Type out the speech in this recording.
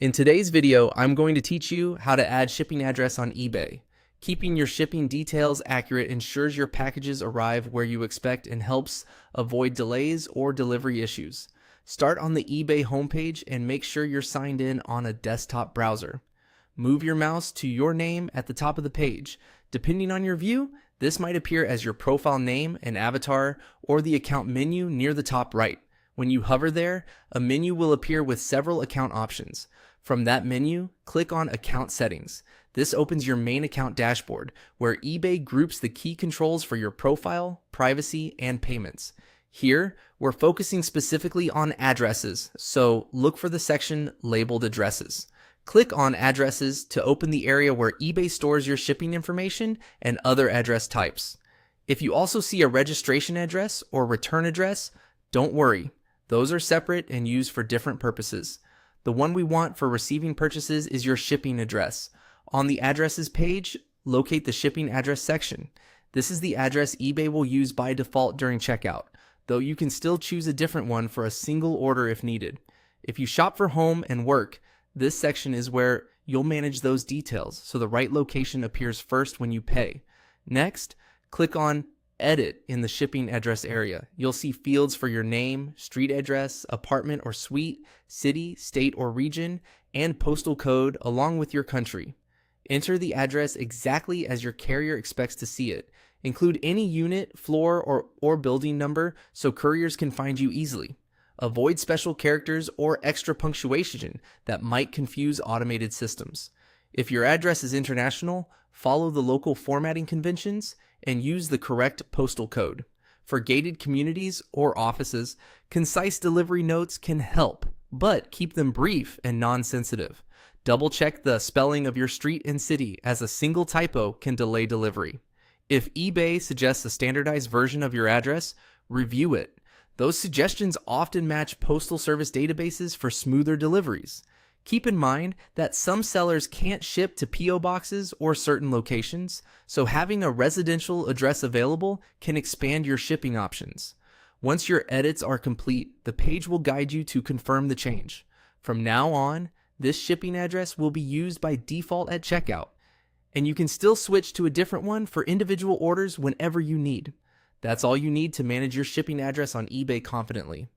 In today's video, I'm going to teach you how to add shipping address on eBay. Keeping your shipping details accurate ensures your packages arrive where you expect and helps avoid delays or delivery issues. Start on the eBay homepage and make sure you're signed in on a desktop browser. Move your mouse to your name at the top of the page. Depending on your view, this might appear as your profile name and avatar or the account menu near the top right. When you hover there, a menu will appear with several account options. From that menu, click on Account Settings. This opens your main account dashboard, where eBay groups the key controls for your profile, privacy, and payments. Here, we're focusing specifically on addresses, so look for the section labeled Addresses. Click on Addresses to open the area where eBay stores your shipping information and other address types. If you also see a registration address or return address, don't worry. Those are separate and used for different purposes. The one we want for receiving purchases is your shipping address. On the Addresses page, locate the Shipping Address section. This is the address eBay will use by default during checkout, though you can still choose a different one for a single order if needed. If you shop for home and work, this section is where you'll manage those details, so the right location appears first when you pay. Next, click on Edit in the shipping address area. You'll see fields for your name, street address, apartment or suite, city, state or region, and postal code along with your country. Enter the address exactly as your carrier expects to see it. Include any unit, floor, or building number so couriers can find you easily. Avoid special characters or extra punctuation that might confuse automated systems. If your address is international, follow the local formatting conventions and use the correct postal code. For gated communities or offices, concise delivery notes can help, but keep them brief and non-sensitive. Double check the spelling of your street and city, as a single typo can delay delivery. If eBay suggests a standardized version of your address, review it. Those suggestions often match postal service databases for smoother deliveries. Keep in mind that some sellers can't ship to P.O. boxes or certain locations, so having a residential address available can expand your shipping options. Once your edits are complete, the page will guide you to confirm the change. From now on, this shipping address will be used by default at checkout, and you can still switch to a different one for individual orders whenever you need. That's all you need to manage your shipping address on eBay confidently.